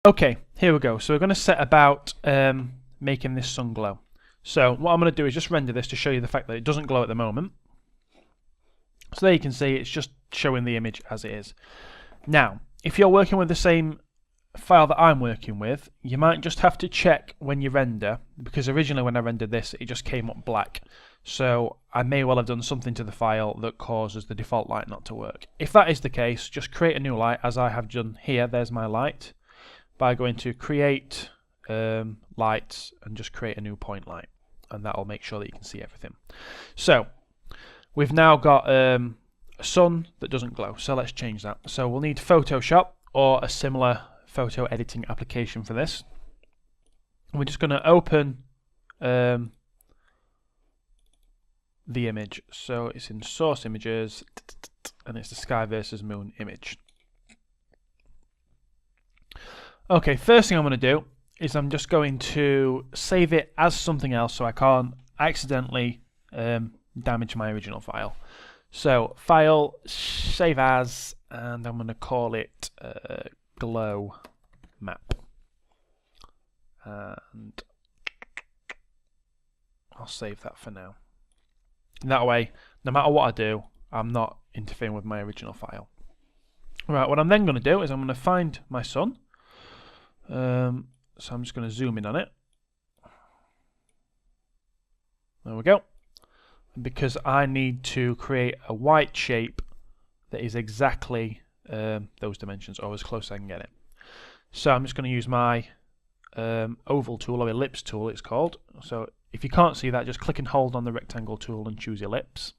Okay, here we go. So we're going to set about making this sun glow. So what I'm going to do is just render this to show you the fact that it doesn't glow at the moment. So there you can see it's just showing the image as it is. Now, if you're working with the same file that I'm working with, you might just have to check when you render, because originally when I rendered this, it just came up black. So I may well have done something to the file that causes the default light not to work. If that is the case, just create a new light, as I have done here. There's my light, by going to create lights and just create a new point light, and that will make sure that you can see everything. So we've now got a sun that doesn't glow, so let's change that. So we'll need Photoshop or a similar photo editing application for this. We're just going to open the image. So it's in source images and it's the sky versus moon image. Okay, first thing I'm going to do is I'm just going to save it as something else so I can't accidentally damage my original file. So file, save as, and I'm going to call it glow map. And I'll save that for now. That way, no matter what I do, I'm not interfering with my original file. Right, what I'm then going to do is I'm going to find my sun. So I'm just going to zoom in on it. There we go. Because I need to create a white shape that is exactly those dimensions, or as close as I can get it. So I'm just going to use my oval tool, or ellipse tool it's called. So if you can't see that, just click and hold on the rectangle tool and choose ellipse.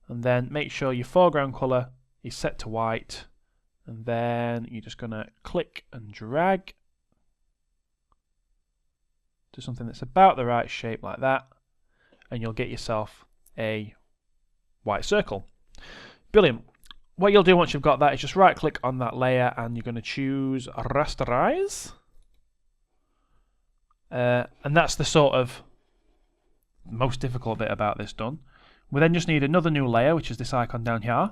And then make sure your foreground colour is set to white. And then you're just going to click and drag to something that's about the right shape like that, and you'll get yourself a white circle. Brilliant. What you'll do once you've got that is just right click on that layer and you're going to choose rasterize, and that's the sort of most difficult bit about this done. We then just need another new layer, which is this icon down here.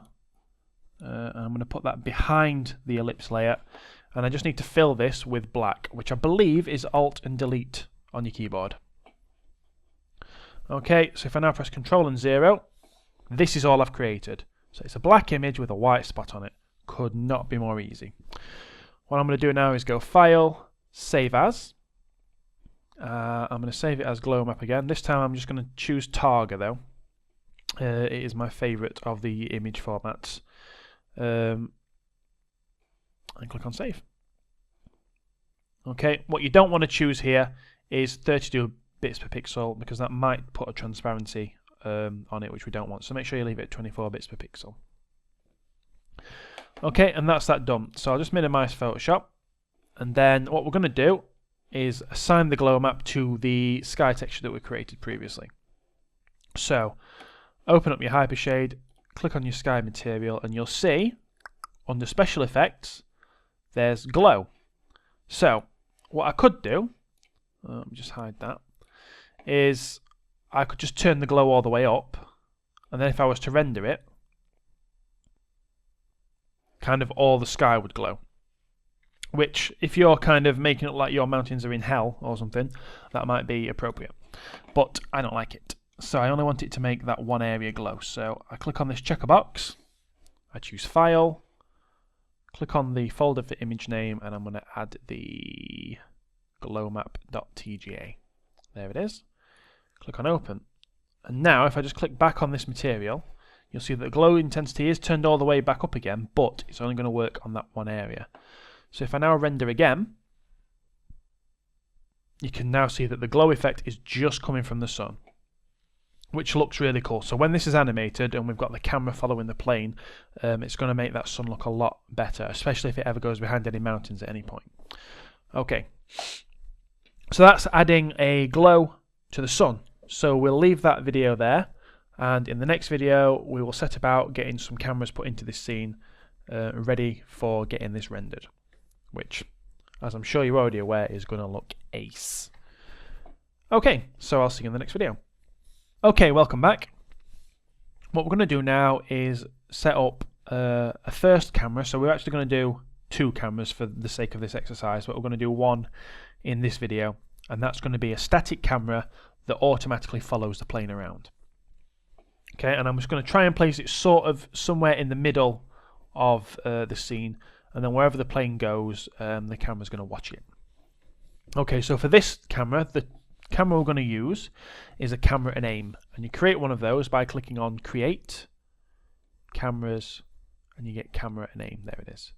And I'm going to put that behind the ellipse layer, and I just need to fill this with black, which I believe is Alt and Delete on your keyboard. Okay, so if I now press Control and 0, this is all I've created. So it's a black image with a white spot on it. Could not be more easy. What I'm going to do now is go File, Save As. I'm going to save it as Glow Map again. This time I'm just going to choose Targa though. It is my favourite of the image formats. And click on Save. Okay, what you don't want to choose here is 32 bits per pixel, because that might put a transparency on it, which we don't want. So make sure you leave it at 24 bits per pixel. Okay, and that's that done. So I'll just minimize Photoshop, and then what we're going to do is assign the glow map to the sky texture that we created previously. So open up your Hypershade, click on your sky material, and you'll see under special effects there's glow. So what I could do, just hide that, is I could just turn the glow all the way up, and then if I was to render it, kind of all the sky would glow. Which, if you're kind of making it like your mountains are in hell or something, that might be appropriate. But I don't like it. So I only want it to make that one area glow. So I click on this checker box, I choose File, click on the folder for image name, and I'm going to add the glowmap.tga. There it is. Click on Open. And now if I just click back on this material, you'll see that the glow intensity is turned all the way back up again, but it's only going to work on that one area. So if I now render again, you can now see that the glow effect is just coming from the sun, which looks really cool. So when this is animated and we've got the camera following the plane, it's going to make that sun look a lot better, especially if it ever goes behind any mountains at any point. Okay, so that's adding a glow to the sun. So we'll leave that video there, and in the next video we will set about getting some cameras put into this scene, ready for getting this rendered, which, as I'm sure you're already aware, is going to look ace. Okay, so I'll see you in the next video. Okay, welcome back. What we're going to do now is set up a first camera. So we're actually going to do 2 cameras for the sake of this exercise, but we're going to do one in this video, and that's going to be a static camera that automatically follows the plane around. Okay, and I'm just going to try and place it sort of somewhere in the middle of the scene, and then wherever the plane goes, the camera's going to watch it. Okay, so for this camera, the camera we're going to use is a camera and aim, and you create one of those by clicking on Create, Cameras, and you get camera and aim. There it is.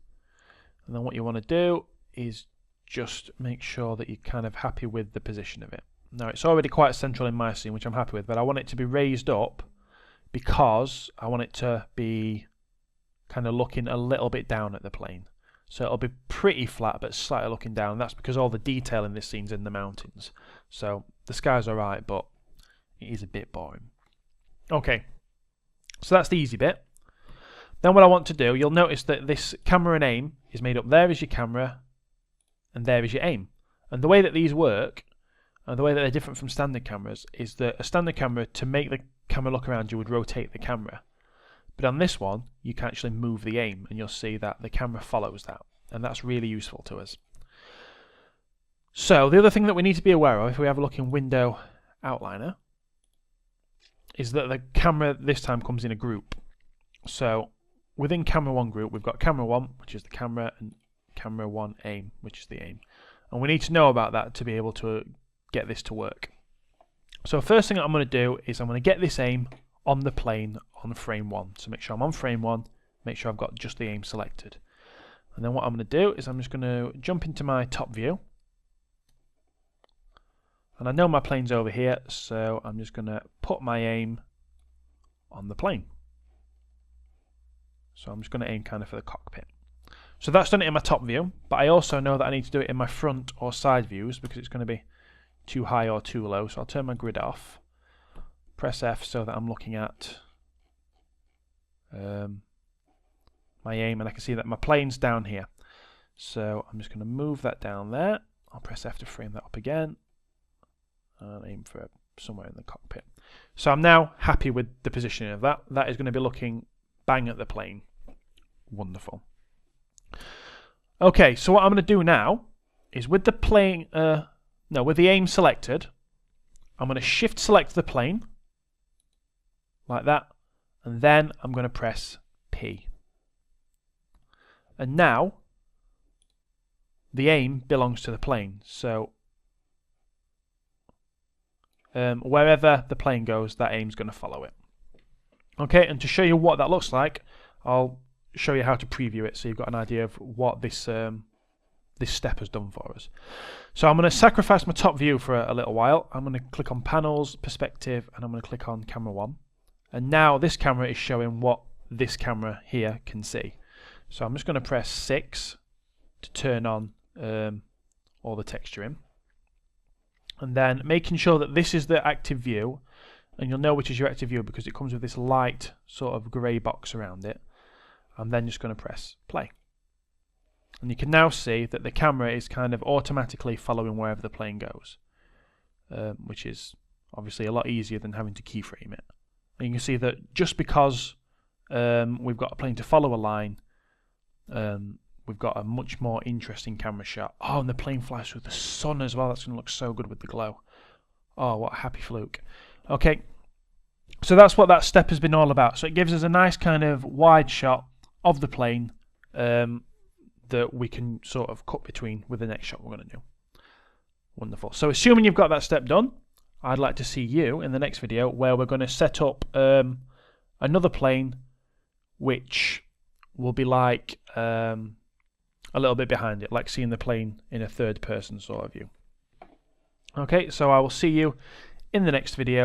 And then what you want to do is just make sure that you're kind of happy with the position of it. Now it's already quite central in my scene, which I'm happy with, but I want it to be raised up because I want it to be kind of looking a little bit down at the plane. So it'll be pretty flat but slightly looking down. That's because all the detail in this scene's in the mountains. So the sky's alright, but it is a bit boring. Okay, so that's the easy bit. Then what I want to do, you'll notice that this camera and aim is made up. There is your camera and there is your aim. And the way that these work, and the way that they're different from standard cameras, is that a standard camera, to make the camera look around you, would rotate the camera. But on this one, you can actually move the aim, and you'll see that the camera follows that. And that's really useful to us. So the other thing that we need to be aware of, if we have a look in Window Outliner, is that the camera this time comes in a group. So within camera 1 group, we've got camera 1, which is the camera, and camera 1 aim, which is the aim. And we need to know about that to be able to get this to work. So first thing I'm going to do is I'm going to get this aim on the plane on frame 1. So make sure I'm on frame 1, make sure I've got just the aim selected. And then what I'm going to do is I'm just going to jump into my top view. And I know my plane's over here, so I'm just going to put my aim on the plane. So I'm just going to aim kind of for the cockpit. So that's done it in my top view, but I also know that I need to do it in my front or side views because it's going to be too high or too low. So I'll turn my grid off, press F so that I'm looking at my aim, and I can see that my plane's down here. So I'm just going to move that down there. I'll press F to frame that up again and aim for somewhere in the cockpit. So I'm now happy with the positioning of that. That is going to be looking bang at the plane. Wonderful. Okay, so what I'm going to do now is with the plane, with the aim selected, I'm going to shift select the plane like that, and then I'm going to press P. And now the aim belongs to the plane. So wherever the plane goes, that aim's going to follow it. Okay, and to show you what that looks like, I'll show you how to preview it so you've got an idea of what this this step has done for us. So I'm going to sacrifice my top view for a little while. I'm going to click on Panels, Perspective, and I'm going to click on Camera 1. And now this camera is showing what this camera here can see. So I'm just going to press 6 to turn on all the texturing. And then making sure that this is the active view, and you'll know which is your active view because it comes with this light sort of grey box around it. I'm then just going to press play. And you can now see that the camera is kind of automatically following wherever the plane goes, which is obviously a lot easier than having to keyframe it. And you can see that just because we've got a plane to follow a line, we've got a much more interesting camera shot. Oh, and the plane flies through the sun as well. That's going to look so good with the glow. Oh, what a happy fluke. Okay, so that's what that step has been all about. So it gives us a nice kind of wide shot of the plane that we can sort of cut between with the next shot we're going to do. Wonderful. So assuming you've got that step done, I'd like to see you in the next video where we're going to set up another plane which will be like a little bit behind it, like seeing the plane in a third person sort of view. Okay, so I will see you in the next video.